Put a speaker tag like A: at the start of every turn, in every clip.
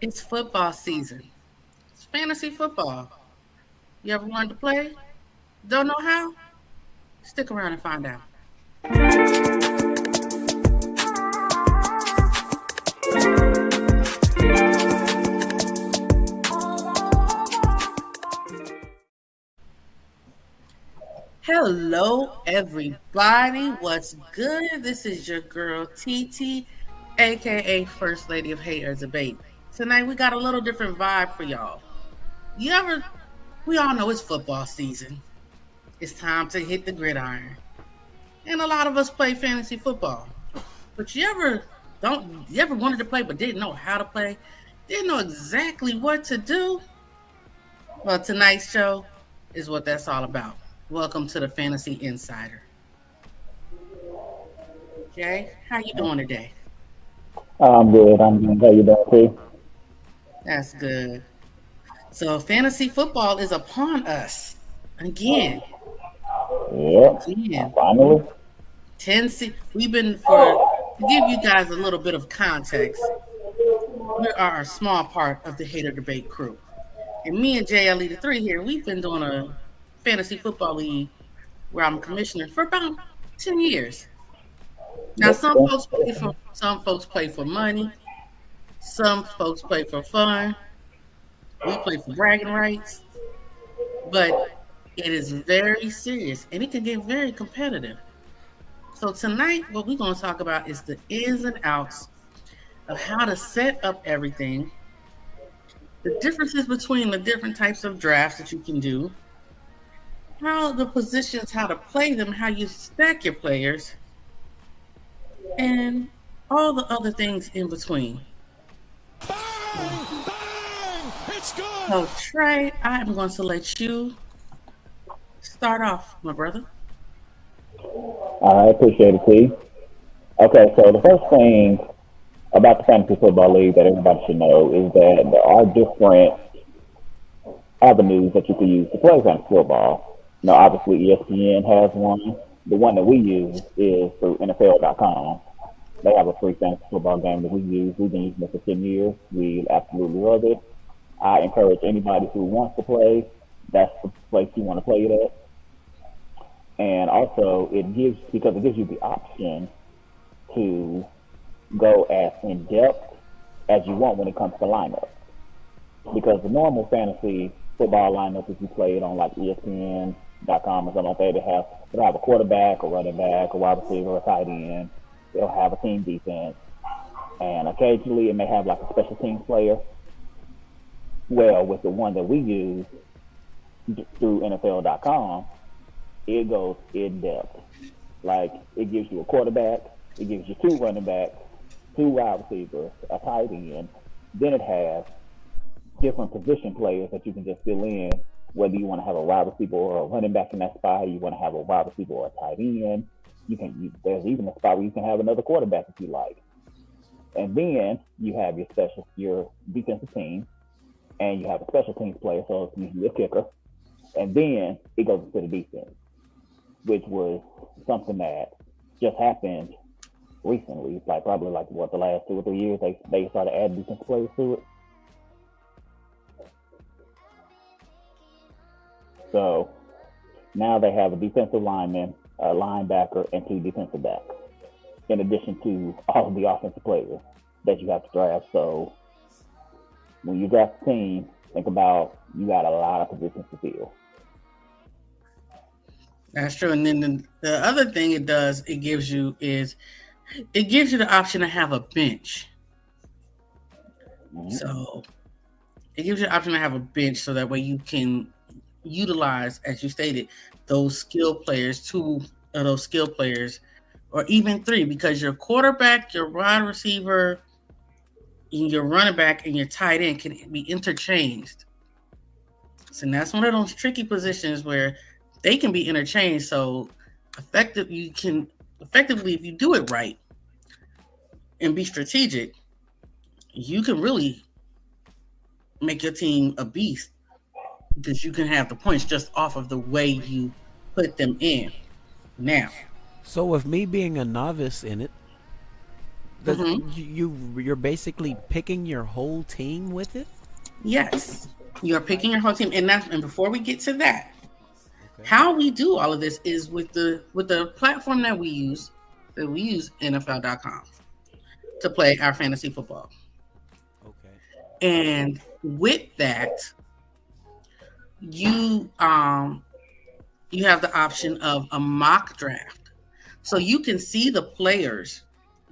A: It's football season. It's fantasy football. You ever wanted to play? Don't know how? Stick around and find out. Hello, everybody. What's good? This is your girl TT, aka First Lady of Haters Debate. Tonight we got a little different vibe for y'all. You ever? We all know it's football season. It's time to hit the gridiron, and a lot of us play fantasy football. But you ever wanted to play but didn't know how to play? Didn't know exactly what to do? Well, tonight's show is what that's all about. Welcome to the Fantasy Insider. Jay, how you doing today?
B: I'm good. I'm good. How you doing, too?
A: That's good. So fantasy football is upon us again.
B: Yep.
A: Again.
B: Finally.
A: We've been for to give you guys a little bit of context. We are a small part of the Hater Debate crew. And me and JLE the three here, we've been doing a fantasy football league where I'm a commissioner for about 10 years. Now
B: Yep.
A: some folks play for money, some folks play for fun. We play for bragging rights, but it is very serious and it can get very competitive. So tonight, what we're going to talk about is the ins and outs of how to set up everything, the differences between the different types of drafts that you can do, how the positions, how to play them, how you stack your players, and all the other things in between.
C: Bang! Bang! It's good!
A: So Trey, I'm going to let you start off, my brother.
B: I appreciate it, T. Okay, so the first thing about the fantasy football league that everybody should know is that there are different avenues that you can use to play fantasy football. Now, obviously, ESPN has one. The one that we use is through NFL.com. They have a free fantasy football game that we use. We've been using it for 10 years. We absolutely love it. I encourage anybody who wants to play, that's the place you want to play it at. And also, because it gives you the option to go as in depth as you want when it comes to lineup. Because the normal fantasy football lineup, if you play it on like ESPN.com or something like that, they'll have a quarterback, a running back, a wide receiver, a tight end. They'll have a team defense, and occasionally it may have like a special teams player. Well, with the one that we use through NFL.com, it goes in depth. Like it gives you a quarterback, it gives you two running backs, two wide receivers, a tight end. Then it has different position players that you can just fill in, whether you want to have a wide receiver or a running back in that spot, you want to have a wide receiver or a tight end. There's even a spot where you can have another quarterback if you like. And then you have your defensive team, and you have a special teams player, so it's usually a kicker. And then it goes to the defense, which was something that just happened recently, like probably like what the last 2 or 3 years they started adding defensive players to it. So now they have a defensive lineman, a linebacker, and two defensive backs, in addition to all of the offensive players that you have to draft. So when you draft a team, think about you got a lot of positions to fill.
A: That's true. And then the other thing it does, it gives you the option to have a bench.
B: Mm-hmm.
A: So it gives you the option to have a bench so that way you can utilize, as you stated, those skill players, two of those skill players, or even three, because your quarterback, your wide receiver, and your running back and your tight end can be interchanged. So that's one of those tricky positions where they can be interchanged. So you can effectively, if you do it right and be strategic, you can really make your team a beast because you can have the points just off of the way you put them in. Now,
C: So, with me being a novice in it,
D: You're basically picking your whole team with it.
A: Yes, you're picking your whole team, and before we get to that,
D: Okay.
A: how we do all of this is with the platform that we use NFL.com to play our fantasy football.
D: Okay.
A: And with that, you have the option of a mock draft. So you can see the players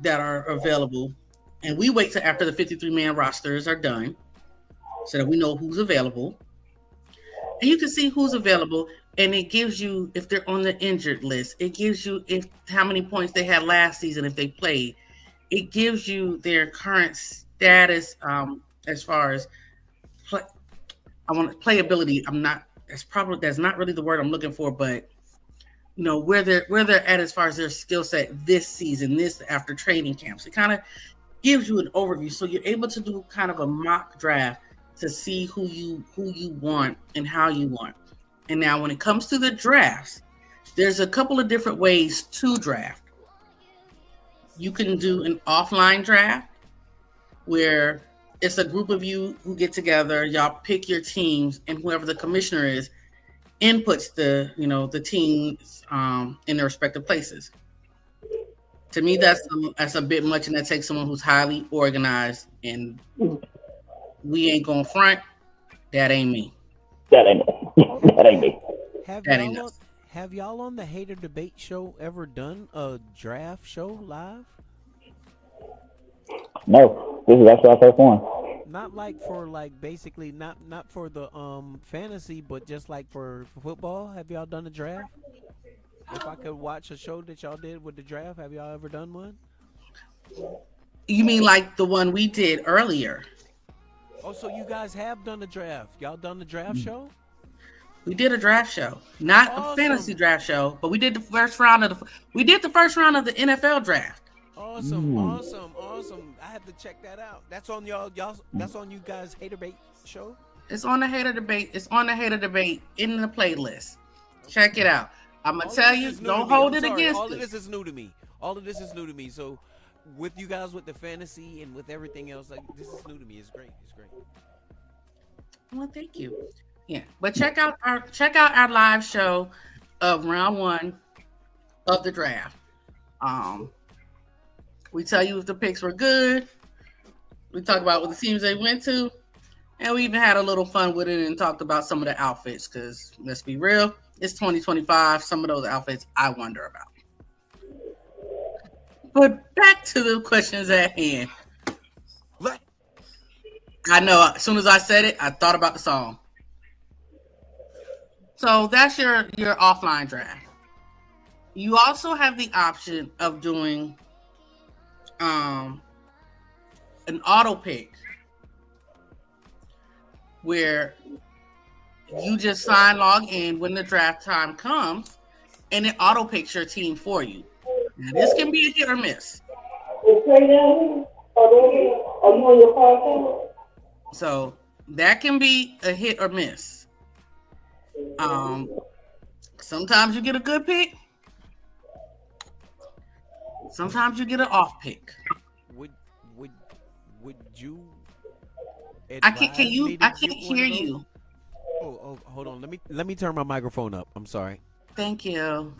A: that are available, and we wait till after the 53-man rosters are done so that we know who's available. And you can see who's available, and it gives you if they're on the injured list. It gives you how many points they had last season if they played. It gives you their current status as far as playability. That's not really the word I'm looking for, but where they're at as far as their skill set this season, this after training camps. It kind of gives you an overview, so you're able to do kind of a mock draft to see who you want and how you want. And now when it comes to the drafts, there's a couple of different ways to draft. You can do an offline draft where it's a group of you who get together, y'all pick your teams, and whoever the commissioner is inputs the teams in their respective places. To me, that's a bit much, and that takes someone who's highly organized, and we ain't going front. That ain't me.
B: That ain't me.
D: Have y'all on the Hater Debate show ever done a draft show live?
B: No, this is actually our first one.
D: Not like for basically not for the fantasy, but just like for football. Have y'all done a draft? If I could watch a show that y'all did with the draft, have y'all ever done one?
A: You mean like the one we did earlier?
D: Oh, so you guys have done a draft. Y'all done the draft show?
A: We did a draft show, not a fantasy draft show, but we did the first round of the NFL draft.
D: Awesome. I have to check that out. That's on y'all. That's on you guys' Hater Debate show.
A: It's on the Hater Debate. It's on the Hater Debate in the playlist. Check it out. I'm gonna tell you, don't hold it against.
D: All of this is new to me. So, with you guys with the fantasy and with everything else, like this is new to me. It's great.
A: Well, thank you. Yeah, but check out our live show of round 1 of the draft. We tell you if the picks were good. We talk about what the teams they went to, and we even had a little fun with it and talked about some of the outfits. Because let's be real, it's 2025. Some of those outfits I wonder about. But back to the questions at hand. I know. As soon as I said it, I thought about the song. So that's your offline draft. You also have the option of doing an auto pick where you just log in when the draft time comes, and it auto picks your team for you. Now, this can be a hit or miss. So that can be a hit or miss. Sometimes you get a good pick. Sometimes you get an off pick.
D: Would you?
A: I can't hear you.
D: Oh, hold on. Let me turn my microphone up. I'm sorry.
A: Thank you.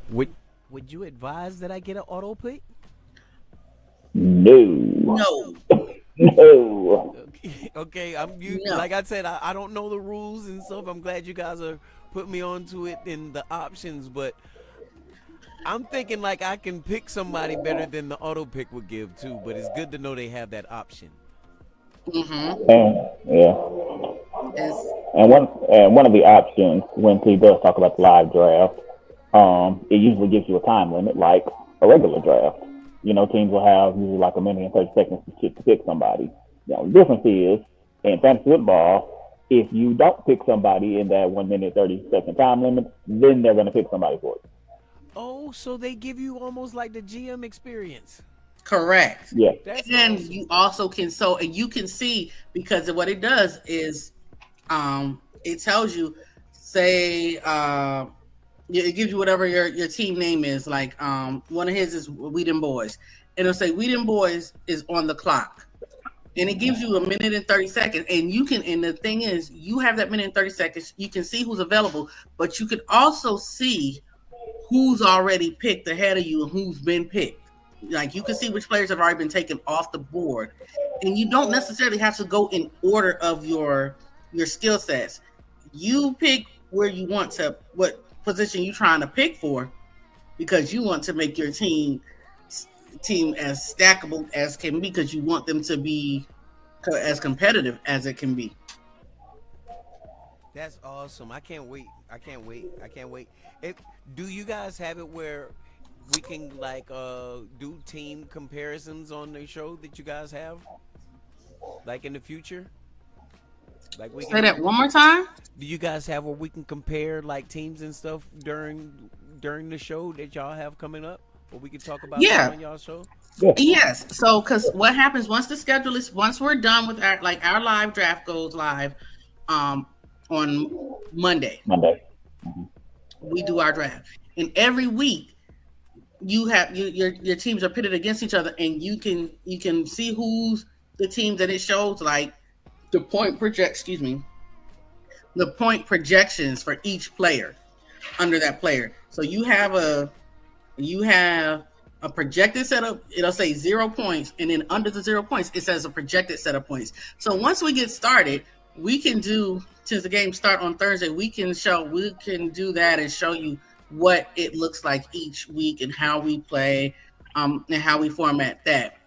D: Would you advise that I get an auto pick?
B: No.
D: Okay.
A: No.
D: Like I said, I don't know the rules and stuff. I'm glad you guys are putting me onto it and the options, but I'm thinking like I can pick somebody better than the auto pick would give too. But it's good to know they have that option.
A: Mm-hmm.
B: Yeah. And one of the options when he does talk about the live draft, it usually gives you a time limit like a regular draft. Teams will have usually like a minute and 30 seconds to pick somebody. The difference is in fantasy football, if you don't pick somebody in that 1 minute 30 second time limit, then they're going to pick somebody for you.
D: Oh, so they give you almost like the GM experience.
A: Correct.
B: Yeah.
A: And awesome. You also can you can see, because of what it does is it tells you say it gives you whatever your team name is. Like one of his is Whedon Boys. It'll say Whedon Boys is on the clock. And it gives you a minute and 30 seconds. And you can, and the thing is, you have that minute and 30 seconds. You can see who's available, but you can also see who's already picked ahead of you and who's been picked. Like you can see which players have already been taken off the board. And you don't necessarily have to go in order of your skill sets. You pick where you want to, what position you're trying to pick for, because you want to make your team as stackable as can be, because you want them to be as competitive as it can be.
D: That's awesome. I can't wait. Do you guys have it where we can like do team comparisons on the show that you guys have, like in the future? Like we can,
A: say that one more time.
D: Do you guys have where we can compare like teams and stuff during the show that y'all have coming up? Or we can talk about that on y'all show.
A: Yes. So, because what happens once the schedule is, once we're done with our live draft goes live, on Monday.
B: Mm-hmm.
A: We do our draft, and every week you have your teams are pitted against each other, and you can see who's the teams that it shows like the point projections for each player under that player. So you have a projected setup. It'll say 0 points, and then under the 0 points, it says a projected set of points. So once we get started, we can do, since the game start on Thursday, we can do that and show you what it looks like each week and how we play, and how we format that.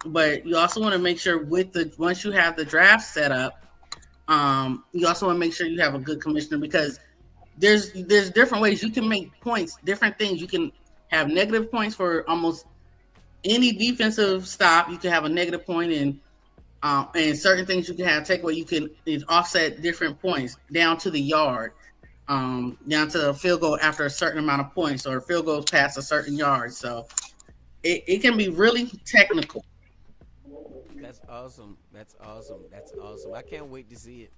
A: But you also want to make sure once you have the draft set up, you also want to make sure you have a good commissioner, because there's different ways you can make points, different things. You can have negative points for almost any defensive stop. You can have a negative point, and certain things you can have takeaway. You can offset different points down to the yard, down to a field goal after a certain amount of points, or field goals past a certain yard. So it can be really technical.
D: That's awesome. I can't wait to see it.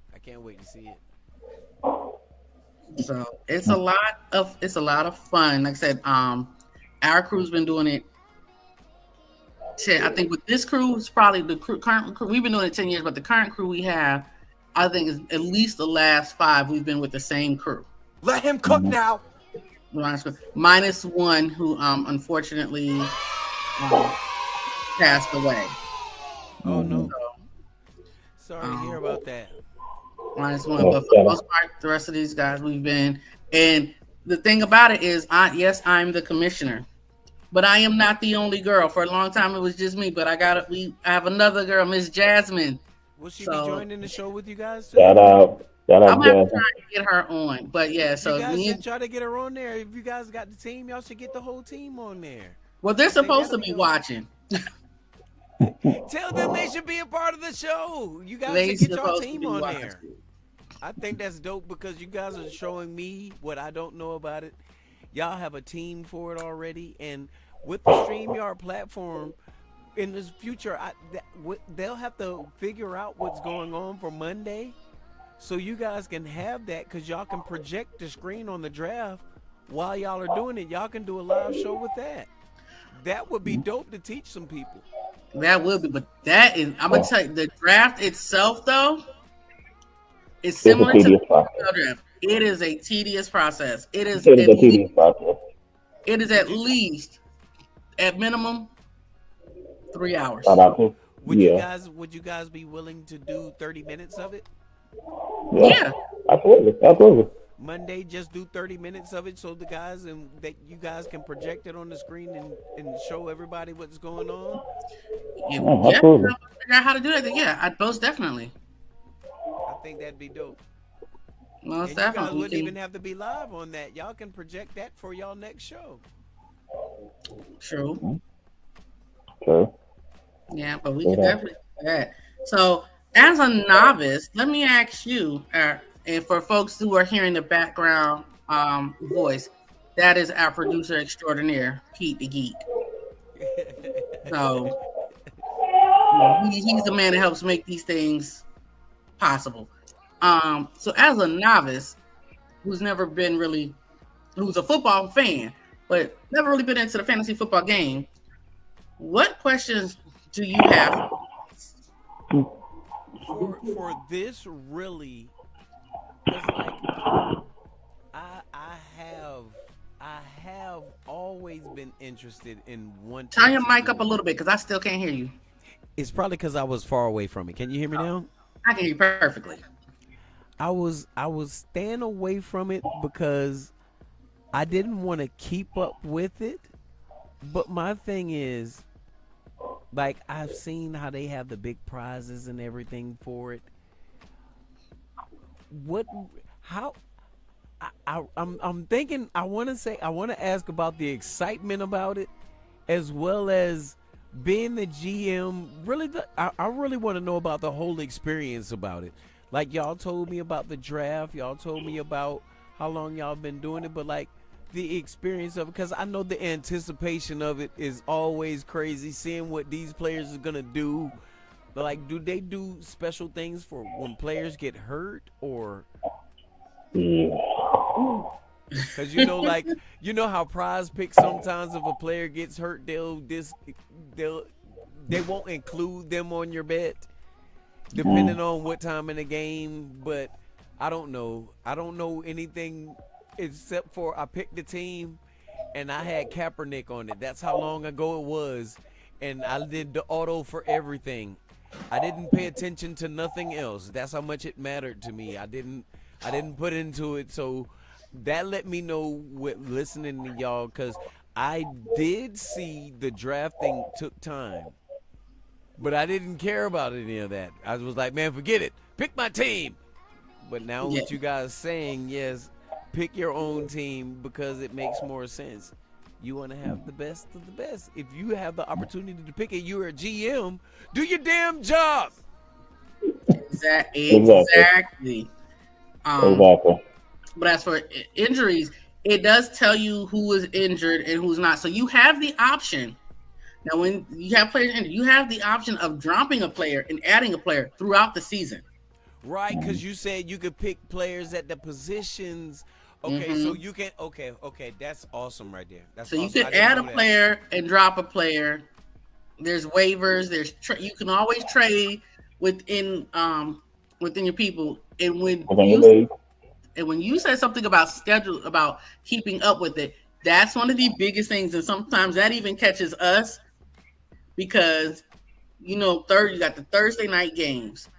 A: So it's a lot of fun. Like I said, our crew's been doing it. I think with this crew, it's probably the current crew. We've been doing it 10 years, but the current crew we have, I think, is at least the last 5 we've been with the same crew.
C: Let him cook now.
A: Minus one who unfortunately passed away.
D: Oh no! Sorry to hear about that.
A: Minus one, but for the most part, the rest of these guys we've been. And the thing about it is, I'm the commissioner, but I am not the only girl. For a long time, it was just me. But I have another girl, Miss Jasmine.
D: Will she be joining the show with you guys too?
B: Shout out,
A: I'm gonna try to get her on. But yeah, so
D: you guys should try to get her on there. If you guys got the team, y'all should get the whole team on there.
A: Well, they're supposed to be watching.
D: Tell them they should be a part of the show. You guys should get your team on there. I think that's dope, because you guys are showing me what I don't know about it. Y'all have a team for it already, and with the StreamYard platform in the future, they'll have to figure out what's going on for Monday, so you guys can have that, because y'all can project the screen on the draft while y'all are doing it. Y'all can do a live show with that. That would be dope to teach some people.
A: That would be, but that is, I'm gonna tell you, the draft itself though, it's similar to the draft. It is a tedious process. It is a tedious process. It is at least, at minimum, 3 hours.
D: Would you guys be willing to do 30 minutes of it?
A: Yeah.
B: Absolutely.
D: Monday, just do 30 minutes of it, so the guys and that you guys can project it on the screen and show everybody what's going on.
A: Figure out how to do that. Yeah, most definitely.
D: I think that'd be dope.
A: Most
D: definitely. You guys wouldn't even have to be live on that. Y'all can project that for y'all next show.
A: True. Yeah, but we can definitely do that. So, as a novice, let me ask you, and for folks who are hearing the background voice, that is our producer extraordinaire, Pete the Geek. So he's the man that helps make these things possible. So as a novice, who's never been really, who's a football fan, but never really been into the fantasy football game, what questions do you have?
D: For this really, it's like I have always been interested in one.
A: Turn your mic up a little bit because I still can't hear you.
D: It's probably because I was far away from it. Can you hear me now?
A: I can hear you perfectly.
D: I was staying away from it because I didn't want to keep up with it. But my thing is, like, I've seen how they have the big prizes and everything for it. What? How? I'm thinking. I want to ask about the excitement about it, as well as being the GM. Really, I really want to know about the whole experience about it. Like, y'all told me about the draft. Y'all told me about how long y'all been doing it, but like the experience of it, because I know the anticipation of it is always crazy. Seeing what these players are gonna do. Like, do they do special things for when players get hurt, or?
B: Yeah.
D: Because like how Prize Picks sometimes if a player gets hurt, they won't include them on your bet, depending on what time in the game. But I don't know anything except for I picked the team and I had Kaepernick on it. That's how long ago it was, and I did the auto for everything. I didn't pay attention to nothing else. That's how much it mattered to me. I didn't put into it, so that let me know with listening to y'all, because I did see the drafting took time, but I didn't care about any of that. I was like, man, forget it. Pick my team. But now what you guys saying, yes, pick your own team because it makes more sense. You want to have the best of the best. If you have the opportunity to pick it, you're a GM. Do your damn job.
A: Exactly.
B: Exactly.
A: But as for injuries, it does tell you who is injured and who's not. So you have the option. Now, when you have players injured, you have the option of dropping a player and adding a player throughout the season.
D: Right, because you said you could pick players at the positions. Okay, so you can. Okay, that's awesome right there. That's
A: so
D: awesome.
A: You could add a player and drop a player. There's waivers. You can always trade within your people. And when you said something about schedule, about keeping up with it, that's one of the biggest things. And sometimes that even catches us because, you got the Thursday night games.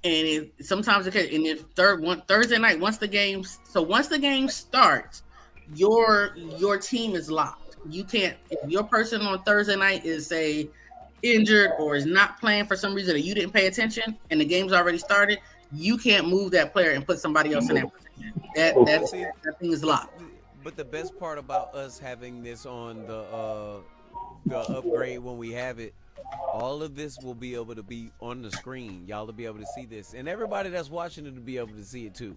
A: And sometimes if Thursday night, once the game starts, your team is locked. You can't, if your person on Thursday night is, say, injured or is not playing for some reason that you didn't pay attention and the game's already started, you can't move that player and put somebody else in that position. That thing is locked.
D: But the best part about us having this on the upgrade when we have it, all of this will be able to be on the screen. Y'all will be able to see this, and everybody that's watching it will be able to see it too.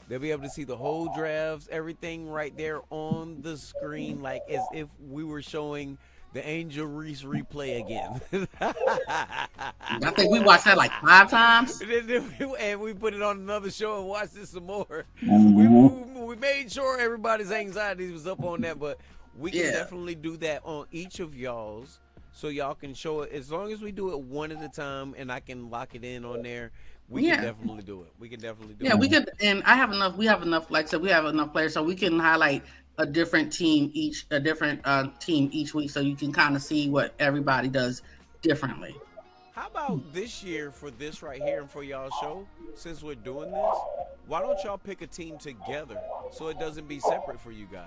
D: They'll be able to see the whole drafts, everything right there on the screen, like as if we were showing the Angel Reese replay again.
A: I think we watched that like 5 times.
D: And we put it on another show and watched it some more. We made sure everybody's anxieties was up on that, but we can definitely do that on each of y'all's, so y'all can show it. As long as we do it one at a time and I can lock it in on there, we can definitely do it. We can definitely do it.
A: Yeah, we could, and we have enough, like I said, we have enough players, so we can highlight a different team each week, so you can kind of see what everybody does differently.
D: How about this year for this right here and for y'all show, since we're doing this, why don't y'all pick a team together so it doesn't be separate for you guys?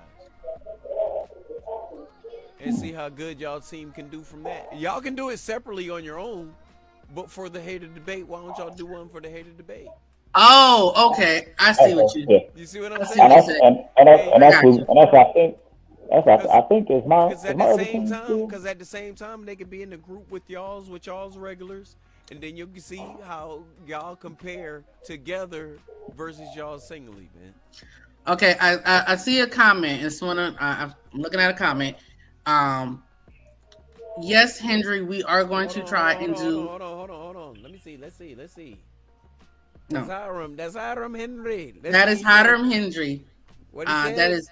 D: And see how good y'all team can do from that. Y'all can do it separately on your own, but for the hater debate, why don't y'all do one for the hater debate?
A: Oh, okay. I see what you do.
D: You see what I'm saying?
B: And that's what I think is my.
D: Because at the same time, they could be in the group with y'all's regulars, and then you can see how y'all compare together versus y'all singly, man.
A: Okay, I see a comment. I'm looking at a comment. Yes, Hendry, we are going to try and do.
D: Hold on. Let me see.
A: No,
D: That's Hiram Henry.
A: that is Hiram Hendry.
D: What he said?
A: That is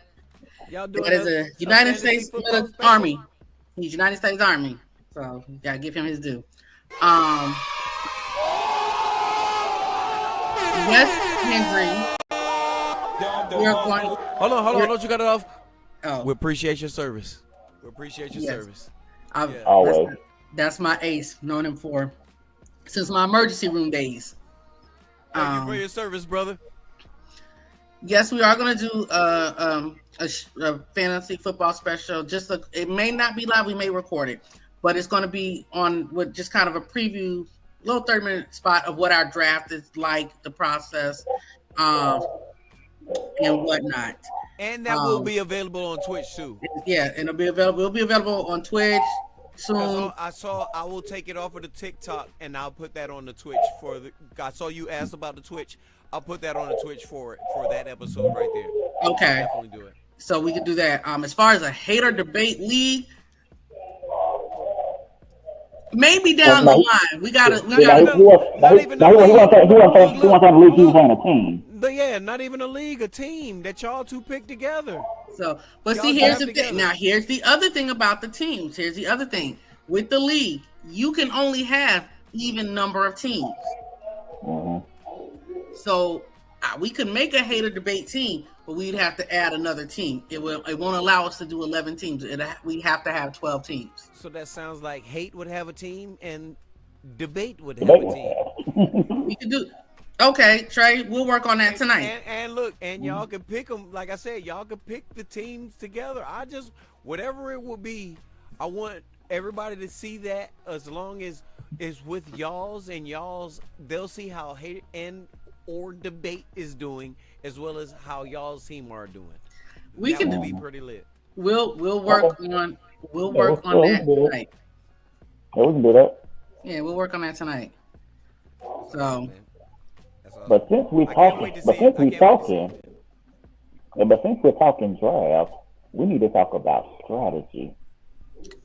D: Y'all doing
A: that is a United
D: fantasy
A: States
D: football special?
A: Army. He's United States Army, so you gotta give him his due. Yes, Hendry. We're going.
D: Hold on, don't you cut it off?
A: Oh,
D: We appreciate your service. We appreciate your
A: Yes.
D: service.
A: I've-
B: Always.
A: That's my ace. Known him for since my emergency room days.
D: Thank you for your service, brother.
A: Yes, we are going to do a fantasy football special. It may not be live. We may record it, but it's going to be on with just kind of a preview, little 30-minute spot of what our draft is like, the process, and whatnot.
D: And that will be available on Twitch too.
A: Yeah, and it'll be available. It'll be available on Twitch soon.
D: I will take it off of the TikTok and I'll put that on the Twitch I saw you asked about the Twitch. I'll put that on the Twitch for that episode right there.
A: Okay.
D: I'll definitely do it.
A: So we can do that. As far as a hater debate league, maybe down the line. We gotta.
B: He wants to leave you playing a team.
D: But yeah, not even a league, a team that y'all two pick together.
A: So, but
D: Y'all
A: see, here's
D: draft
A: the
D: together.
A: thing. Now, here's the other thing about the teams. Here's the other thing with the league. You can only have even number of teams.
B: Mhm.
A: So we could make a hater debate team, but we'd have to add another team. It won't allow us to do 11 teams. We have to have 12 teams.
D: So that sounds like hate would have a team and debate would have a team.
A: We could do. Okay, Trey, we'll work on that tonight.
D: And look, and y'all can pick them. Like I said, y'all can pick the teams together. Whatever it will be, I want everybody to see that as long as it's with y'all's and y'all's, they'll see how hate or debate is doing as well as how y'all's team are doing.
A: We
D: That
A: can
D: would be pretty lit.
A: We'll work on that tonight.
B: Yeah, we can do that.
A: Yeah, we'll work on that tonight. So,
D: Man. That's awesome.
B: But since we're
D: I can't wait
B: talking,
D: to
B: but
D: see
B: since
D: it. I
B: we're
D: can't wait to see
B: talking,
D: it.
B: but since we're talking draft, we need to talk about strategy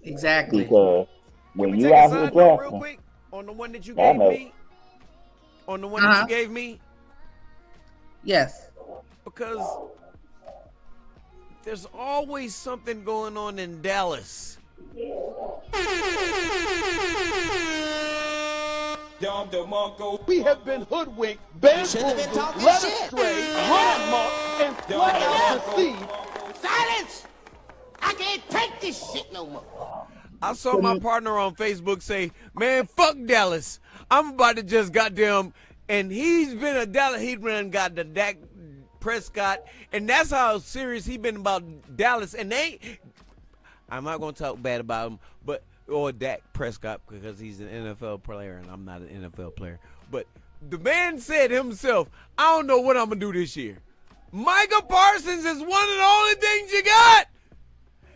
A: exactly.
B: because
D: Can
B: when
D: we
B: you
D: take a
B: out here
D: side note real
B: drafting,
D: quick on the one that you
B: I
D: gave
B: know.
D: me? On the one that you gave me?
A: Yes.
D: Because there's always something going on in Dallas.
C: We have been hoodwinked, bamboozled, led astray, run amok, and flat deceived.
E: Silence! I can't take this shit no more.
D: I saw my partner on Facebook say, man, fuck Dallas. I'm about to just goddamn, and he's been a Dallas, he got the Dak Prescott, and that's how serious he been about Dallas. And I'm not going to talk bad about him, or Dak Prescott because he's an NFL player and I'm not an NFL player. But the man said himself, I don't know what I'm going to do this year. Micah Parsons is one of the only things you got.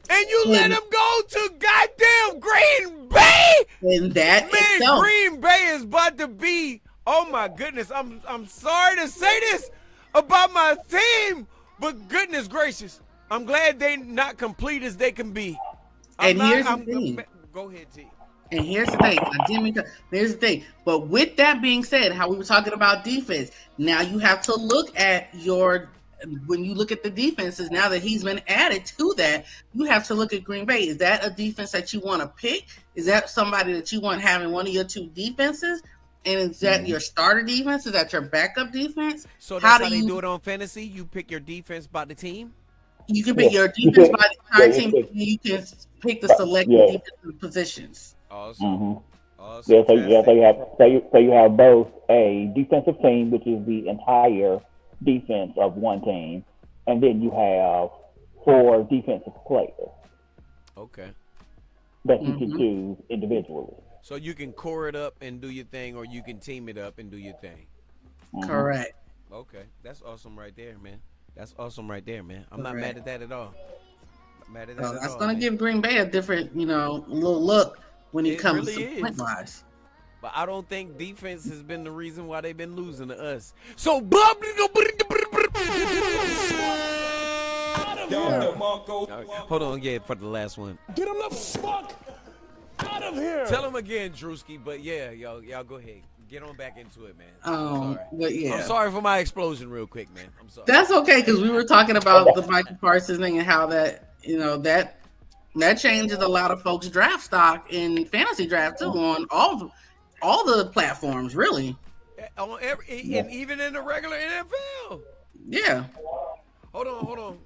D: And you let him go to goddamn Green Bay?
A: And that
D: Man,
A: itself.
D: Green Bay is about to be, oh my goodness, I'm sorry to say this about my team, but goodness gracious, I'm glad they not complete as they can be.
A: Here's the thing.
D: Go ahead, T.
A: And here's the thing. Here's the thing. But with that being said, how we were talking about defense, now you have to look at when you look at the defenses, now that he's been added to that, you have to look at Green Bay. Is that a defense that you want to pick? Is that somebody that you want having one of your two defenses? And is that your starter defense? Is that your backup defense?
D: So that's how they do it on fantasy? You pick your defense by the team?
A: You can pick your defense by the entire team. You can pick the select defensive positions.
D: Awesome.
B: mhm.
D: Awesome.
B: Yeah, so you have both a defensive team, which is the entire defense of one team, and then you have 4 defensive players
D: Okay.
B: that you can choose individually.
D: So you can core it up and do your thing, or you can team it up and do your thing.
A: Correct.
D: Okay. That's awesome right there, man. That's awesome right there, man. I'm not mad at that at all. Not mad at that at
A: That's
D: all,
A: going to
D: man.
A: give Green Bay a different, little look when it comes
D: really
A: to
D: is.
A: point wise.
D: But I don't think defense has been the reason why they've been losing to us. So, hold on, yeah, for the last one.
C: Get him the fuck out of here.
D: Tell him again, Drewski. But yeah, y'all go ahead. Get on back into it, man. I'm sorry.
A: But yeah,
D: I'm sorry for my explosion, real quick, man. I'm sorry.
A: that's okay because we were talking about the Michael Parsons thing and how that that changes a lot of folks' draft stock in fantasy draft too on all the platforms, really.
D: On and even in the regular NFL.
A: Yeah.
D: Hold on.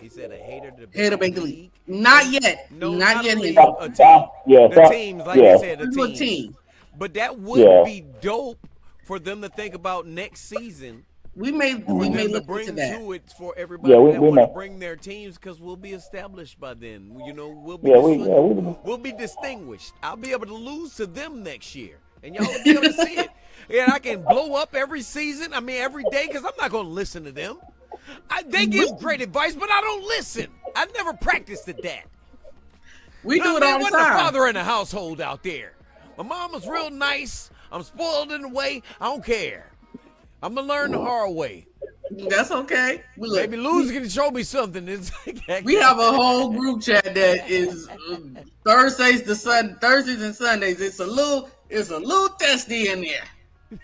D: He said a hater to
A: Make the league. Not yet.
D: No,
A: not yet.
D: A team. The teams, like you said, the teams. But that would be dope for them to think about next season.
A: We may look
D: bring
A: into that.
D: To it for everybody that want to bring their teams because we'll be established by then. We'll be distinguished. I'll be able to lose to them next year, and y'all will be able to see it. And I can blow up every season. I mean, every day because I'm not going to listen to them. They give great advice, but I don't listen. I never practiced at that.
A: We do it all the time.
D: Wasn't a father in the household out there. My mom was real nice. I'm spoiled in a way. I don't care. I'm going to learn the hard way.
A: That's okay.
D: Maybe Lou's going to show me something.
A: We have a whole group chat that is Thursdays and Sundays. It's a little testy in there.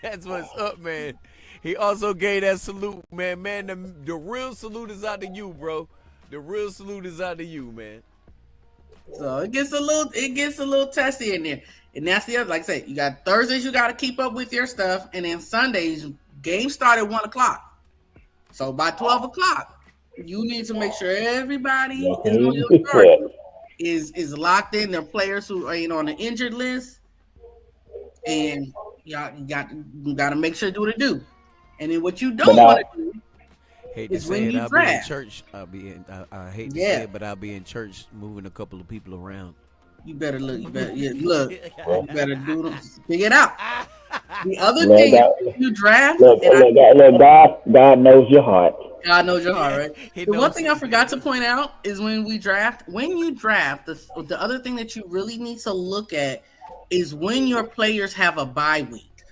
D: That's what's up, man. He also gave that salute, man. Man, the real salute is out to you, bro. The real salute is out to you, man.
A: So it gets a little testy in there. And that's the other, like I said, you got Thursdays you got to keep up with your stuff, and then Sundays games start at 1:00. So by 12:00, you need to make sure everybody is locked in. Their players who are on the injured list, and you got to make sure to do what it do. And then what you don't want to do is when you draft.
D: Be in church. I hate to say it, but I'll be in church moving a couple of people around.
A: You better look. You better do them. Figure it out. The other thing is you draft.
B: God knows your heart.
A: God knows your heart, right? The one thing I forgot to point out is when you draft, the other thing that you really need to look at is when your players have a bye week.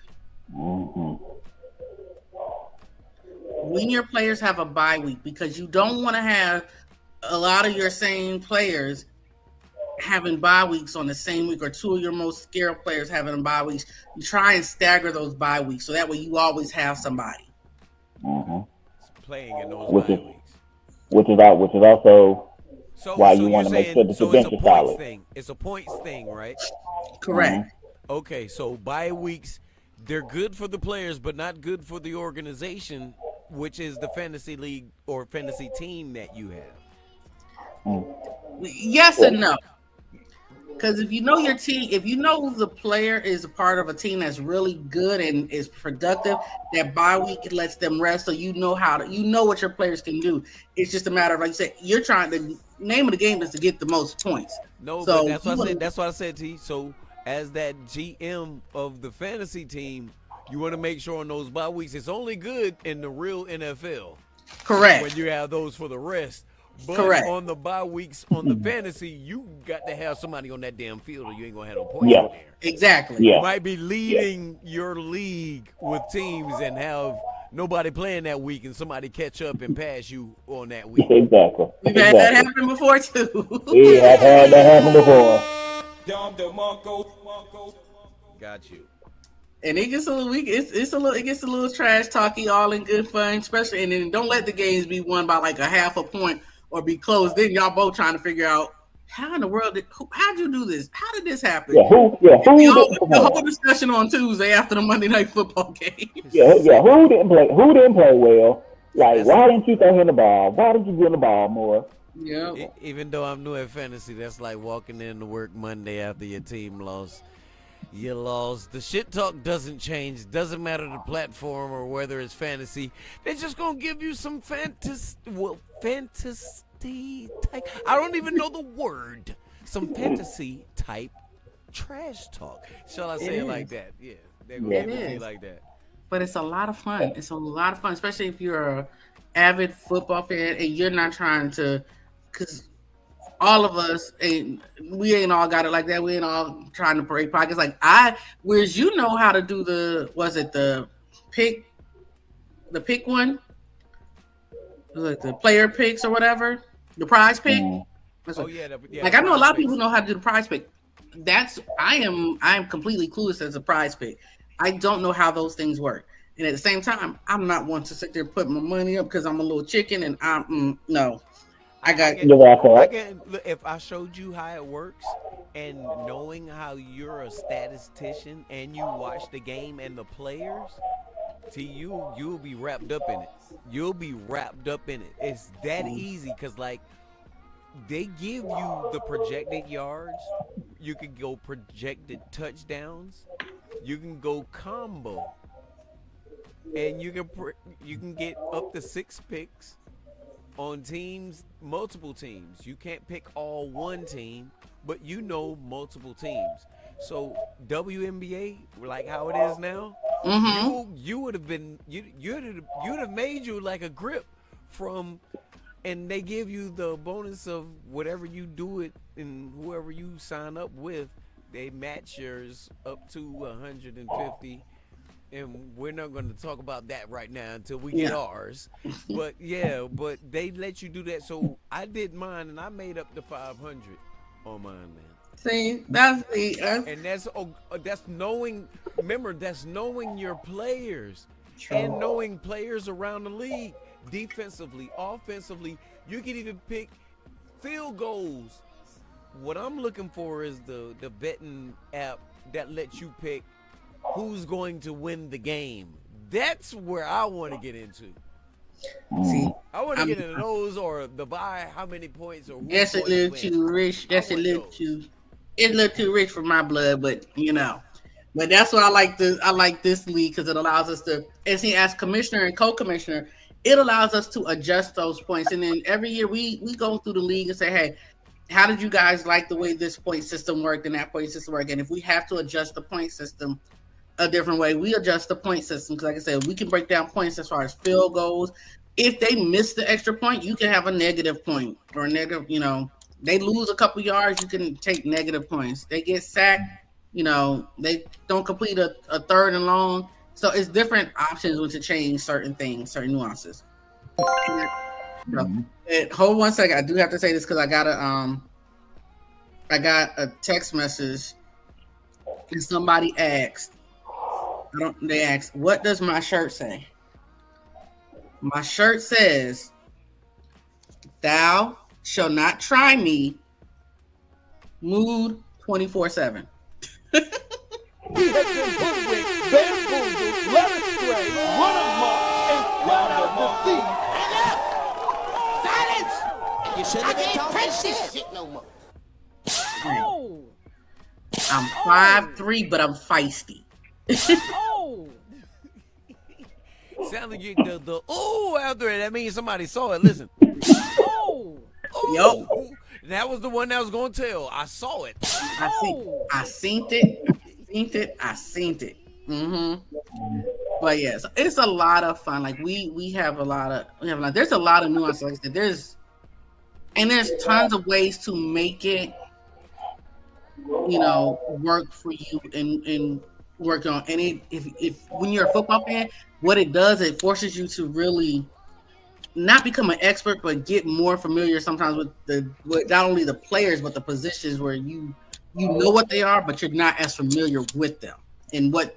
B: Mm-hmm.
A: When your players have a bye week, because you don't want to have a lot of your same players having bye weeks on the same week, or two of your most scared players having bye weeks. You try and stagger those bye weeks so that way you always have somebody
D: playing in those bye weeks.
B: Which is also why you want to make sure that your bench is solid.
D: It's a points thing, right?
A: Correct.
B: Mm-hmm.
D: Okay, so bye weeks, they're good for the players, but not good for the organization, which is the fantasy league or fantasy team that you have.
A: Yes and no. Because if you know your team, if you know the player is a part of a team that's really good and is productive, that bye week lets them rest, so you know what your players can do. It's just a matter of, like you said, you're trying to name of the game is to get the most points.
D: No,
A: so
D: but that's what I said. That's what I said to you. So as that GM of the fantasy team, you want to make sure on those bye weeks it's only good in the real NFL.
A: Correct.
D: When you have those for the rest. But
A: correct.
D: On the bye weeks on the fantasy, you got to have somebody on that damn field or you ain't going to have no points in there.
A: Exactly.
B: Yeah.
D: You might be leading your league with teams and have nobody playing that week and somebody catch up and pass you on that week.
B: Exactly.
A: We've had that happen before, too.
B: We have had that happen before.
D: Got you.
A: And it gets a little weak. It gets a little trash talky, all in good fun, especially. And then don't let the games be won by like a half a point or be close. Then y'all both trying to figure out how in the world how'd you do this? How did this happen? The whole discussion on Tuesday after the Monday Night Football game.
B: Who didn't play well? Like, why didn't you throw him the ball? Why did you give him the ball more?
A: Yeah.
D: Even though I'm new at fantasy, that's like walking in to work Monday after your team lost. You lost. The shit talk doesn't change. Doesn't matter the platform or whether it's fantasy. They're just gonna give you some fantasy type. I don't even know the word. Some fantasy type trash talk. Shall I say it like that? Yeah, they're gonna give it like that.
A: But it's a lot of fun. It's a lot of fun, especially if you're a avid football fan and you're not trying to, because all of us we ain't all got it like that. We ain't all trying to break pockets. Like whereas you know how to do the pick one? Was it the player picks or whatever? The prize pick?
B: Mm.
A: Like I know a lot of people know how to do the prize pick. I am completely clueless as a prize pick. I don't know how those things work. And at the same time, I'm not one to sit there and put my money up because I'm a little chicken and no. I got
D: Look, if I showed you how it works and knowing how you're a statistician and you watch the game and the players, to you'll be wrapped up in it. You'll be wrapped up in it. It's that easy because, like, they give you the projected yards. You can go projected touchdowns. You can go combo. And you can get up to 6 picks on teams, multiple teams. You can't pick all one team, but you know multiple teams. So WNBA, like how it is now, you would have been you'd have made you like a grip from, and they give you the bonus of whatever you do it and whoever you sign up with, they match yours up to 150. And we're not going to talk about that right now until we get ours. But but they let you do that. So I did mine and I made up to 500 on mine, man.
A: See, that's
D: and that's knowing. Remember, that's knowing your players and knowing players around the league, defensively, offensively. You can even pick field goals. What I'm looking for is the betting app that lets you pick who's going to win the game. That's where I want to get into.
A: See,
D: I want to get into those, or the buy how many points, or
A: that's a little too rich. That's a little too. It's a little too rich for my blood, but But that's what I like. I like this league because it allows us to, as commissioner and co-commissioner, it allows us to adjust those points. And then every year we go through the league and say, hey, how did you guys like the way this point system worked and that point system worked? And if we have to adjust the point system a different way, we adjust the point system. Because like I said, we can break down points as far as field goals. If they miss the extra point, you can have a negative point or a negative, they lose a couple yards, you can take negative points. They get sacked, they don't complete a third and long. So it's different options to change certain things, certain nuances. Hold one second. I do have to say this because I got a text message and somebody asked, they asked, what does my shirt say? My shirt says, thou shall not try me, mood 24/7.
C: We have been hoodwinked, bamboozled, led astray, run amok, and brought out defeat.
E: Silence! You shouldn't have been talking this shit no more.
A: Oh. I'm 5'3", but I'm feisty.
D: Oh. Sound like you the after it. That means somebody saw it. Listen.
A: Yo.
D: That was the one that was gonna tell. I saw it.
A: I seen it. But yes, it's a lot of fun. Like we have a lot of there's a lot of nuances. Like I said, there's tons of ways to make it work for you and work on. And if when you're a football fan, what it does, it forces you to really not become an expert, but get more familiar sometimes with not only the players but the positions where you know what they are, but you're not as familiar with them and what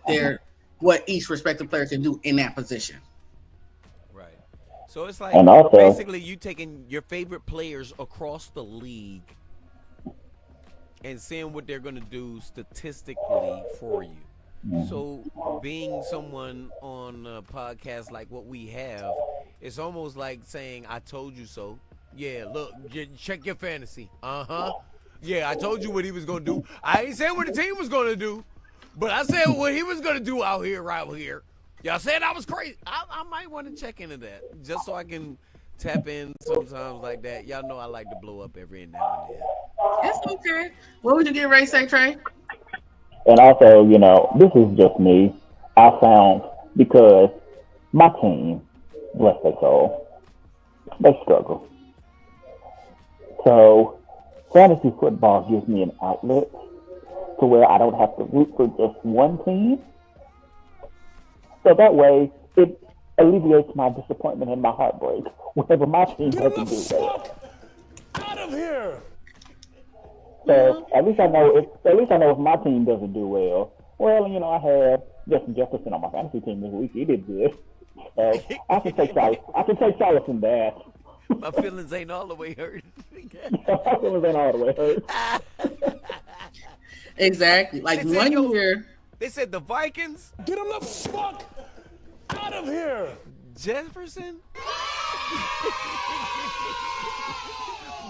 A: each respective player can do in that position.
D: Right. So it's like basically you taking your favorite players across the league and seeing what they're going to do statistically for you. So being someone on a podcast like what we have, it's almost like saying, I told you so. Yeah, look, check your fantasy. Yeah, I told you what he was going to do. I ain't saying what the team was going to do, but I said what he was going to do out here. Y'all said I was crazy. I might want to check into that just so I can tap in sometimes like that. Y'all know I like to blow up every now and then.
A: It's okay. What would you get Ray say, Trey?
B: And also, this is just me. I found, because my team, bless their soul, they struggle. So fantasy football gives me an outlet to where I don't have to root for just one team. So that way, it alleviates my disappointment and my heartbreak whenever my team doesn't do well.
C: Out of here!
B: So at least I know if my team doesn't do well. Well, you know, I have Justin Jefferson on my fantasy team this week. He did good. So I can take solace in that.
D: My feelings ain't all the way hurt.
B: My feelings ain't all the way hurt.
A: Exactly. Like
D: They said,
A: one
D: yo,
A: year.
D: They said the Vikings,
C: Get him the fuck out of here.
D: Jefferson.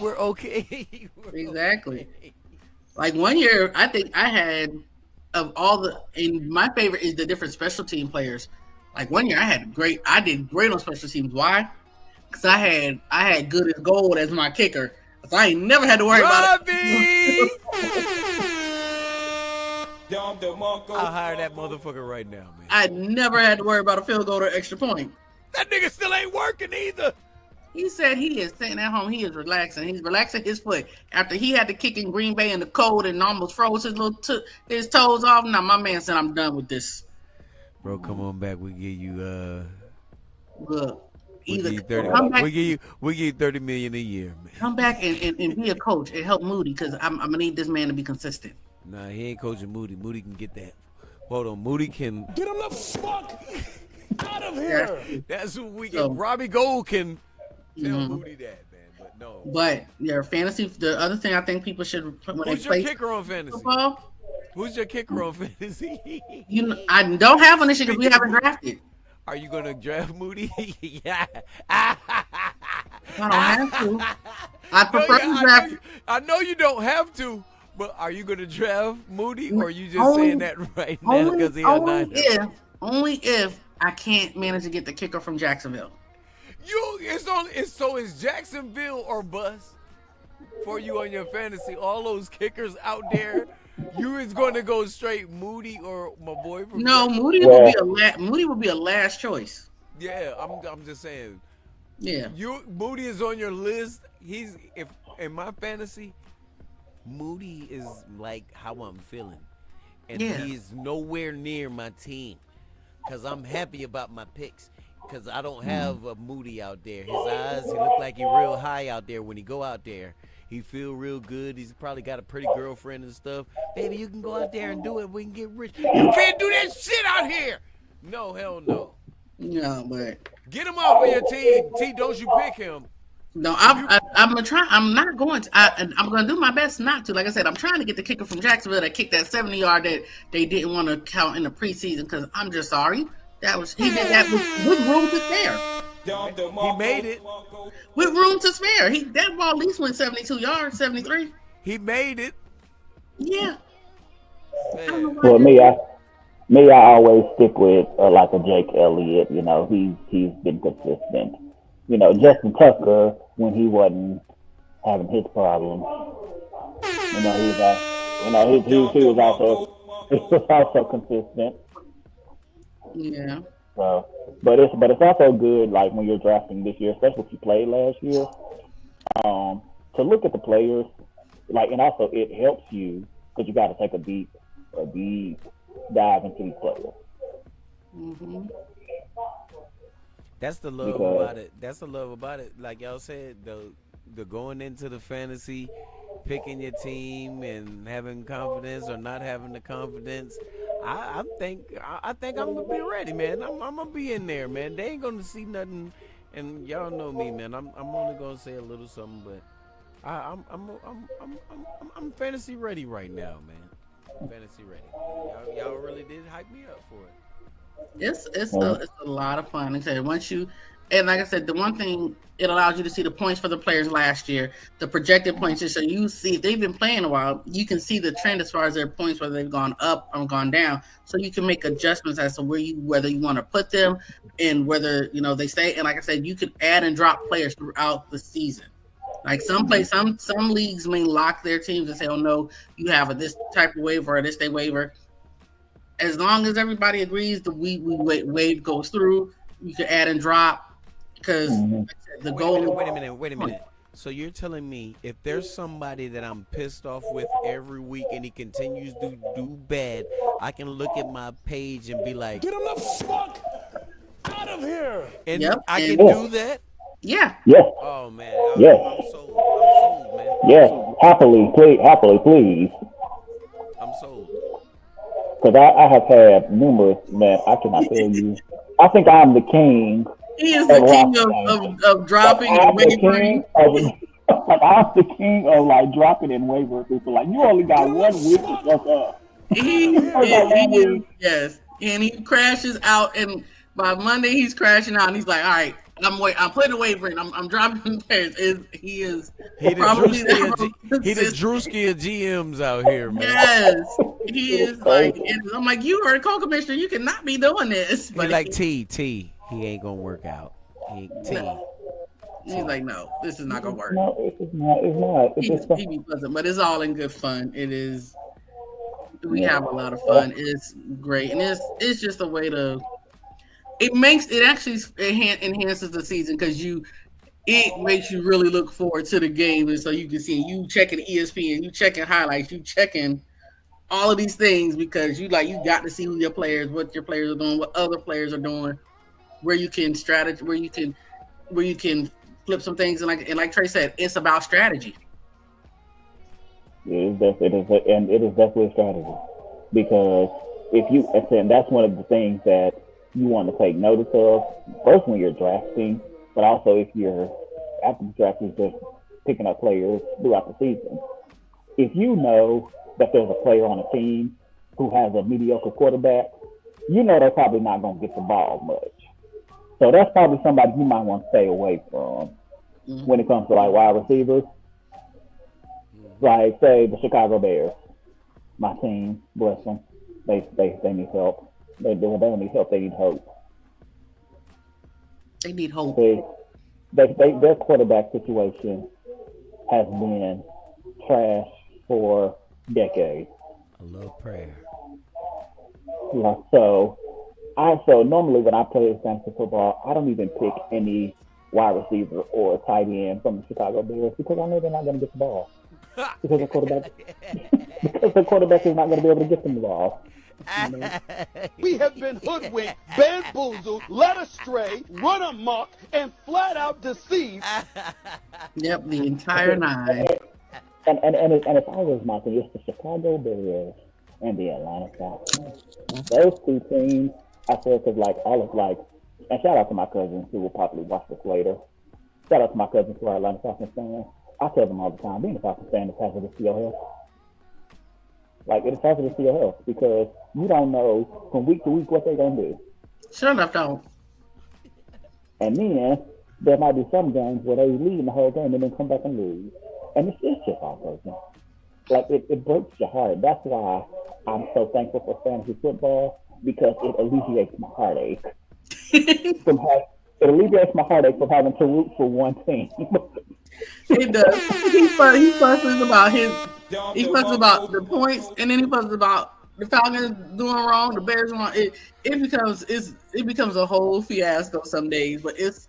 D: We're okay. We're
A: Exactly.
D: okay.
A: Like one year, I think I had of all the, and my favorite is the different special team players. Like one year, I did great on special teams. Why? Because I had good as gold as my kicker, so I ain't never had to worry about it.
D: I'll hire that motherfucker right now, man.
A: I never had to worry about a field goal or extra point.
D: That nigga still ain't working either.
A: He said he is sitting at home. He is relaxing. He's relaxing his foot after he had to kick in Green Bay in the cold and almost froze his toes off. Now my man said, "I'm done with this."
D: Bro, come on back. We give you
A: Look,
D: we
A: either
D: give you 30.
A: come back,
D: We give you $30 million a year, man.
A: come back and be a coach and help Moody because I'm gonna need this man to be consistent.
D: Nah, he ain't coaching Moody. Moody can get that. Hold on, Moody can.
C: Get him the fuck out of here.
D: That's what we
A: So-
D: get. Robbie Gold can tell
A: Mhm.
D: Moody that, man. But no.
A: But your fantasy, the other thing I think people should when they
D: Who's your
A: play
D: kicker on fantasy?
A: football,
D: Who's your kicker on fantasy?
A: I don't have one this year because we haven't drafted.
D: Are you gonna draft Moody? Yeah.
A: I don't have to. I prefer to draft.
D: I know you don't have to, but are you gonna draft Moody, or are you just
A: Only-
D: saying that right now because he's a Niner?
A: Only if I can't manage to get the kicker from Jacksonville.
D: It's Jacksonville or bust for you on your fantasy. All those kickers out there, you is going to go straight Moody or my boy from
A: No,
D: Jacksonville.
A: Moody will be a last choice.
D: Yeah, I'm just saying.
A: Yeah.
D: Moody is on your list. If in my fantasy, Moody is like how I'm feeling, and
A: Yeah.
D: he's nowhere near my team because I'm happy about my picks. Because I don't have a Moody out there. His eyes, he look like he real high out there when he go out there. He feel real good. He's probably got a pretty girlfriend and stuff. Baby, you can go out there and do it. We can get rich. You can't do that shit out here. No, hell no.
A: No, but
D: Get him off of your team. T, don't you pick him.
A: no, I'm gonna try. I'm not going to. I'm gonna do my best not to. Like I said, I'm trying to get the kicker from Jacksonville that kicked that 70-yard that they didn't want to count in the preseason because I'm just sorry. He did that with room to spare.
D: He made it.
A: With room to spare. That ball at least went 72 yards, 73.
D: He made it.
A: Yeah.
D: Man.
B: Well, me, I always stick with like a Jake Elliott. You know, he's been consistent. You know, Justin Tucker when he wasn't having his problems. You know, he was also consistent.
A: Yeah.
B: So, but it's also good like when you're drafting this year, especially if you played last year, to look at the players, like, and also it helps you because you got to take a deep dive into these players.
A: Mm-hmm.
D: That's the love about it. That's the love about it. Like y'all said, the going into the fantasy, picking your team and having confidence or not having the confidence. I think I'm gonna be ready, man. I'm gonna be in there, man. They ain't gonna see nothing, and y'all know me, man. I'm only gonna say a little something, but I'm fantasy ready right now, man. I'm fantasy ready. Y'all really did hype me up for it.
A: It's a lot of fun. Like I said, and like I said, the one thing it allows you to see the points for the players last year, the projected points. So you see if they've been playing a while, you can see the trend as far as their points, whether they've gone up or gone down. So you can make adjustments as to whether you want to put them and whether they stay. And like I said, you can add and drop players throughout the season. Like some leagues may lock their teams and say, "Oh no, you have this type of waiver or this day waiver." As long as everybody agrees, the wave goes through. You can add and drop because the goal.
D: Wait a minute. So you're telling me if there's somebody that I'm pissed off with every week and he continues to do bad, I can look at my page and be like,
C: Get him the fuck out of here.
D: and
A: Yep,
D: can
A: and-
D: do that?
A: Yeah.
B: Yes.
D: Oh man,
B: Yes.
D: I'm sold, man.
B: Yes. Happily, please.
D: I'm sold.
B: Because I have had numerous, man, I cannot tell you. I think I'm the king.
A: He is the king of dropping and wavering.
B: Like, I'm the king of like dropping and wavering people. Like, you only got 1 week to fuck up.
A: Yes, and he crashes out, and by Monday he's crashing out, and he's like, "All right, I'm putting a wavering. I'm dropping players." He the
D: Drewski of GMs out here, man.
A: Yes, he is like. I'm like, you are a co-commissioner. You cannot be doing this.
D: But like T, he ain't gonna work out.
A: He's like, no, this is not gonna work.
B: No, it's not.
A: He be pleasant, but it's all in good fun. It is. We have a lot of fun. It's great, and it's just a way to. It actually enhances the season because it makes you really look forward to the game, and so you can see you checking ESPN, you checking highlights, you checking all of these things because you got to see what your players are doing, what other players are doing, where you can where you can flip some things, and like Trey said, it's about strategy.
B: It is definitely a strategy because and that's one of the things that you want to take notice of. First, when you're drafting, but also if you're after the draft, is just picking up players throughout the season. If you know that there's a player on a team who has a mediocre quarterback, you know they're probably not going to get the ball much. So that's probably somebody you might want to stay away from when it comes to like wide receivers. Like, say, the Chicago Bears, my team, bless them, they need help. They don't need help, they need hope.
A: They need hope.
B: Their quarterback situation has been trash for decades.
D: A little prayer.
B: So normally when I play fantasy football, I don't even pick any wide receiver or tight end from the Chicago Bears because I know they're not going to get the ball. Because the quarterback is not going to be able to get them the ball.
C: We have been hoodwinked, bamboozled, led astray, run amok, and flat out deceived.
A: Yep, the entire nine.
B: And it's always my thing. It's the Chicago Bears and the Atlanta Falcons. Those two teams, I feel, and shout out to my cousins who will probably watch this later. Shout out to my cousins who are Atlanta Falcons fans. I tell them all the time, being a Falcons fan is hazardous to your health. Like, it's hazardous to your health because you don't know from week to week what they're going to do.
A: Sure enough, don't.
B: And then there might be some games where they lead the whole game and then come back and lose. And it's just heartbreaking. Like, it breaks your heart. That's why I'm so thankful for fantasy football because it alleviates my heartache. It alleviates my heartache from having to root for one team.
A: It does. He fusses about the points, and then he fusses about the Falcons doing wrong, the Bears doing wrong. It becomes a whole fiasco some days, but it's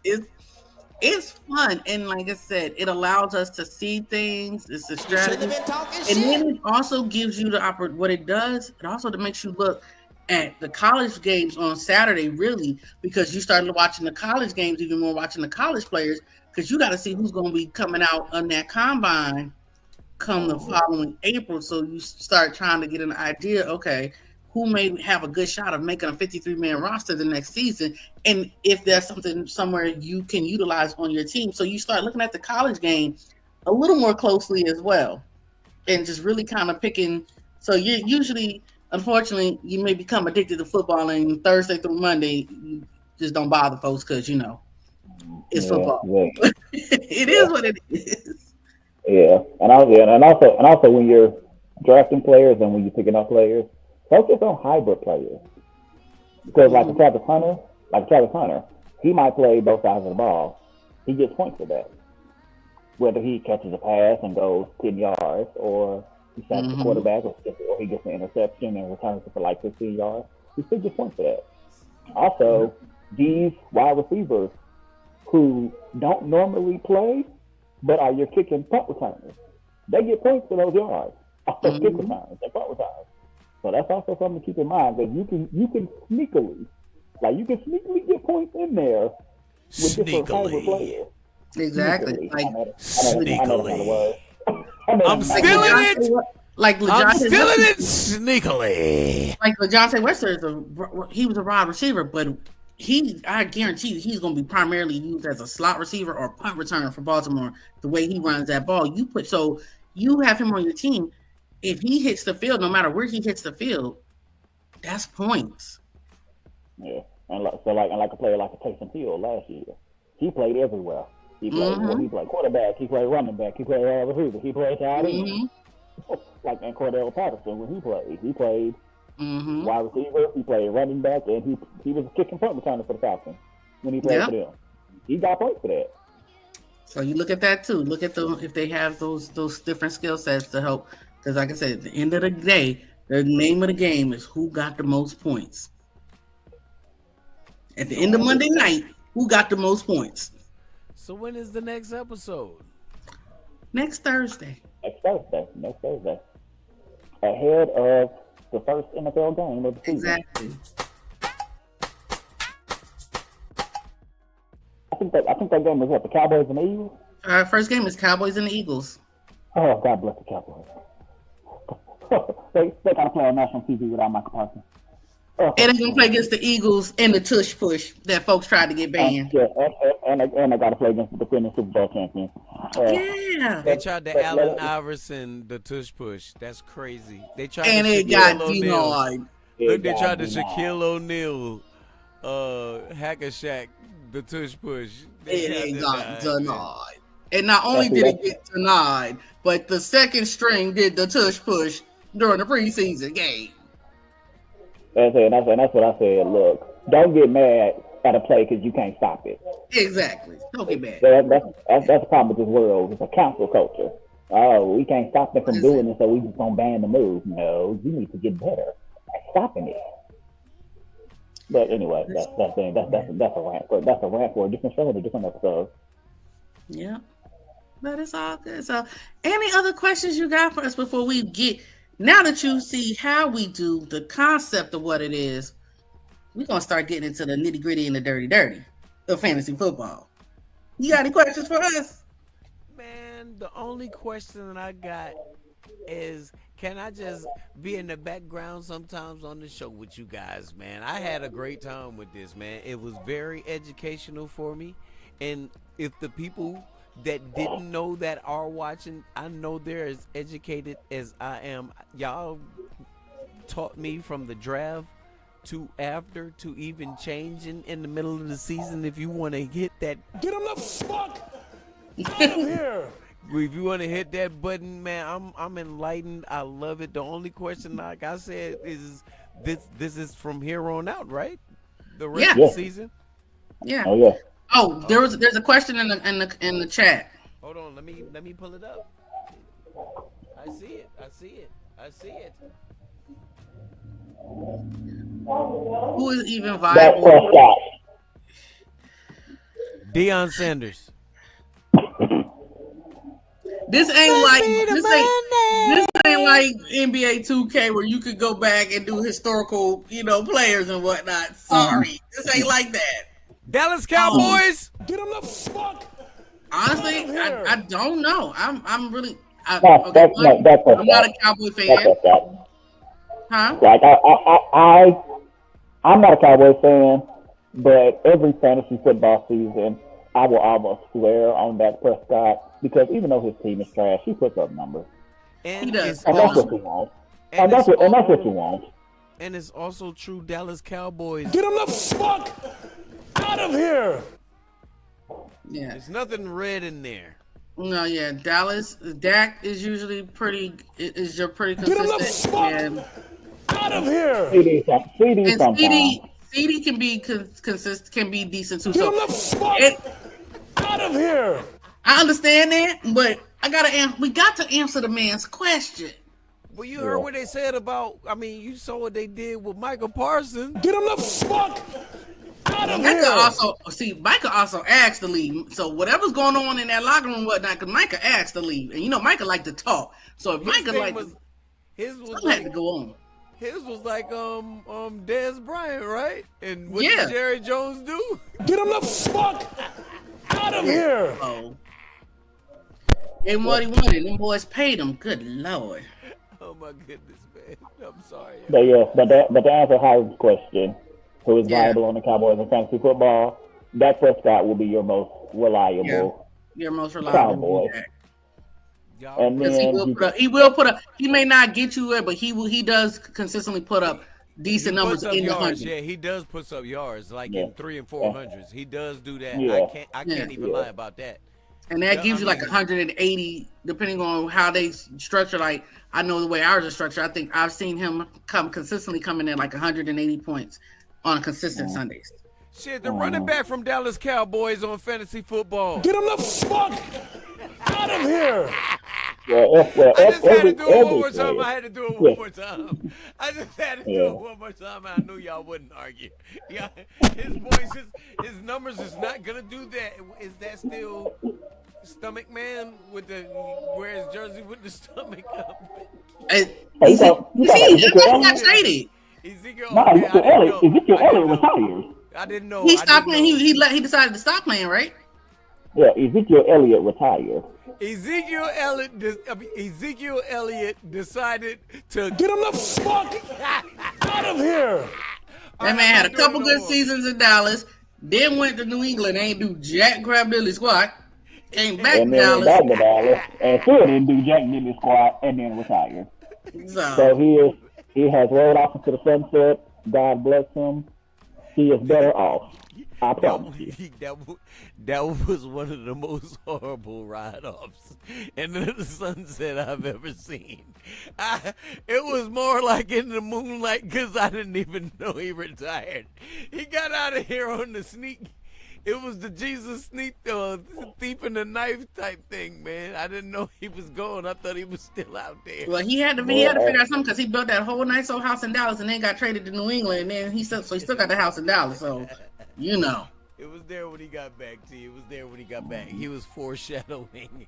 A: fun, and like I said, it allows us to see things. It's a strategy, and then it also gives you the opportunity. What it does, it also makes you look at the college games on Saturday, really, because you started watching the college games even more, watching the college players, because you got to see who's going to be coming out on that combine come the following April. So you start trying to get an idea, okay, who may have a good shot of making a 53-man roster the next season, and if there's something somewhere you can utilize on your team. So you start looking at the college game a little more closely as well, and just really kind of picking. So you usually, unfortunately, you may become addicted to football, and Thursday through Monday, you just don't bother folks because, it's football. Yeah. It is what it is.
B: Yeah, and also when you're drafting players and when you're picking up players, focus on hybrid players. Because like Travis Hunter, he might play both sides of the ball. He gets points for that. Whether he catches a pass and goes 10 yards, or he sacks the quarterback, or he gets an interception and returns it for like 15 yards, he still gets points for that. Also, these wide receivers who don't normally play, but are your kick and punt returners, they get points for those yards. Kick returns and punt returns. So that's also something to keep in mind, that you can sneakily get points in there with different kinds of players.
A: Exactly.
B: I know that's not a word. I mean,
D: I'm stealing it.
A: Like
D: I'm
A: LeJohn
D: stealing it sneakily.
A: Like LeJohn Wester he was a wide receiver, but I guarantee you he's going to be primarily used as a slot receiver or punt returner for Baltimore. The way he runs that ball, you have him on your team. If he hits the field, no matter where he hits the field, that's points.
B: Yeah, and like a player like Taysom Hill last year, he played everywhere. He played quarterback, he played running back, he played wide receiver, he played tight end. Like and Cordell Patterson when he played wide receiver, he played running back, and he was a kicking punt returner for the Falcons when he played for them. He got points for that.
A: So you look at that too. Look at if they have those different skill sets to help. Because like I said, at the end of the day, the name of the game is who got the most points. At the end of Monday night, who got the most points?
D: So when is the next episode?
A: Next Thursday.
B: Next Thursday. Ahead of the first NFL game of the season.
A: Exactly.
B: I think that game was the Cowboys and the Eagles?
A: First game is Cowboys and the Eagles.
B: Oh, God bless the Cowboys. they got to play on national TV without Michael Parsons.
A: And they're going to play against the Eagles and the tush push that folks tried to get banned.
B: And they got to play against the defending Super Bowl champions.
D: They tried the Allen Iverson, the tush push. That's crazy. They tried
A: and it got denied.
D: Look, they tried the Shaquille O'Neal, Hack-a-Shack, the tush push.
A: It got denied. And not only did it get denied, but the second string did the tush push during the preseason game.
B: That's what I said. Look, don't get mad at a play because you can't stop it.
A: Exactly. Don't get mad.
B: That's the problem with this world. It's a cancel culture. Oh, we can't stop them from doing it, so we just gonna ban the move. No, you need to get better at stopping it. But anyway, that's a rant. That's a rant for a different show, a different episode.
A: Yeah, that is all good. So, any other questions you got for us before we get? Now that you see how we do the concept of what it is, we're gonna start getting into the nitty gritty and the dirty of fantasy football. You got any questions for us?
D: Man, the only question that I got is, can I just be in the background sometimes on the show with you guys, man? I had a great time with this, man. It was very educational for me. And if the people that didn't know that are watching, I know they're as educated as I am. Y'all taught me from the draft to after to even changing in the middle of the season. If you want to hit that,
C: get him the fuck out of here.
D: If you want to hit that button, man, I'm enlightened. I love it. The only question, like I said, is this is from here on out, right? The rest of the season.
A: Yeah.
B: Oh yeah.
A: Oh, there's a question in the chat.
D: Hold on, let me pull it up. I see it.
A: Who is even viable?
D: Deion Sanders.
A: This ain't like NBA 2K where you could go back and do historical, players and whatnot. Sorry, this ain't like that.
D: Dallas Cowboys.
C: Get him the fuck.
A: Honestly, I don't know. I'm really. I'm
B: not
A: a Cowboy fan. Huh?
B: Like I'm not a Cowboys fan, but every fantasy football season, I will almost swear on Dak Prescott because even though his team is trash, he puts up numbers.
D: And
A: he does.
B: And that's what you want. And that's what you want.
D: And it's also true, Dallas Cowboys.
C: Get him the fuck out of here.
A: Yeah.
D: There's nothing red in there.
A: No, yeah. Dak is usually pretty consistent.
C: Get him the fuck out of here.
A: CD can be consistent, can be decent too.
C: Get him the fuck out of here.
A: I understand that, but we got to answer the man's question.
D: Well, you heard what they said about. I mean, you saw what they did with Michael Parsons.
C: Get him the fuck out of here.
A: Micah also asked to leave. So whatever's going on in that locker room and whatnot, because Micah asked to leave. And Micah liked to talk. So if Micah had to go on.
D: His was like Dez Bryant, right? And what did Jerry Jones do?
C: Get him the fuck out of here.
A: Oh. Gave him what he wanted. Them boys paid him. Good Lord.
D: Oh my goodness, man. I'm sorry.
B: But yes, but to answer Howard's question, who is
A: Yeah.
B: viable on the Cowboys in fantasy football, Dak Prescott will be your most reliable.
A: Your most reliable.
B: Cowboy.
D: Y'all,
B: And
A: Because
B: then
A: he will put up. He may not get you there, but he does consistently put up decent
D: he
A: numbers
D: puts up
A: in the
D: yards.
A: hundreds.
D: Yeah, he does put up yards like
B: Yeah.
D: in 300 and 400s. He does do that.
B: Yeah.
D: I can't even lie about that.
A: And that
D: Yeah,
A: gives
D: I
A: you like
D: mean-
A: 180, depending on how they structure. Like I know the way ours is structured. I think I've seen him consistently coming in like 180 points on consistent Sundays.
D: Shit, the running back from Dallas Cowboys on fantasy football.
C: Get him the fuck out of here!
D: I just had to do it one more
B: every
D: time.
B: player.
D: I had to do it one more time. I just had to do
B: Yeah.
D: it one more time. I knew y'all wouldn't argue. Yeah, his voice, his numbers is not gonna do that. Is that still Stomach Man with the wears jersey with the stomach up?
B: You talking about Ezekiel
A: He
B: Elliott?
A: got traded.
D: Ezekiel,
B: No,
D: okay,
B: Ezekiel Elliott. Ezekiel Elliott retired.
D: I didn't know.
A: He
D: I
A: stopped
D: didn't
A: playing.
D: know.
A: He decided to stop playing, right?
B: Yeah, Ezekiel Elliott retired.
D: Ezekiel Elliott decided to
C: Get him the fuck out of here!
A: That man had a couple good seasons in Dallas. Then went to New England. Ain't do jack crab diddly squat. Came back to
B: And then went
A: Dallas.
B: back to Dallas and still didn't do Jack Diddley squat and then retired. So
A: So
B: he has rolled off into the sunset. God bless him. He is better off. I promise you.
D: That was one of the most horrible ride-offs in the sunset I've ever seen. It was more like in the moonlight because I didn't even know he retired. He got out of here on the sneak. It was the Jesus sneak, thief in the knife type thing, man. I didn't know he was going. I thought he was still out there.
A: well, he had to figure out something because he built that whole nice old house in Dallas and then got traded to New England and then he still got the house in Dallas. So you know,
D: It was there when he got back, T. It was there when he got back. He was foreshadowing.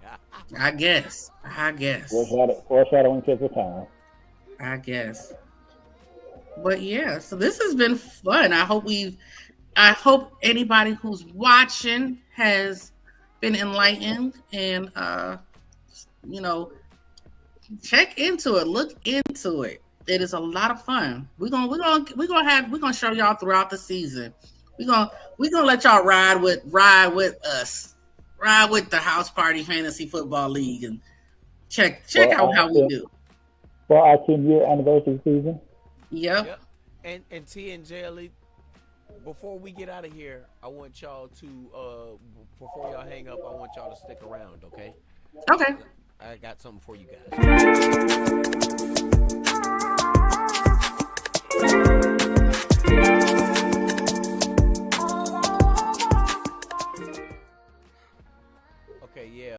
A: I guess.
B: Foreshadowing to the time.
A: I guess. But yeah, so this has been fun. I hope anybody who's watching has been enlightened and check into it, look into it. It is a lot of fun. We're gonna show y'all throughout the season. We're gonna let y'all ride with us. Ride with the House Party Fantasy Football League and check out how we do.
B: For our 10-year anniversary season.
A: Yep.
D: And T and JLE, before we get out of here, I want y'all to before y'all hang up, I want y'all to stick around, okay?
A: Okay.
D: I got something for you guys.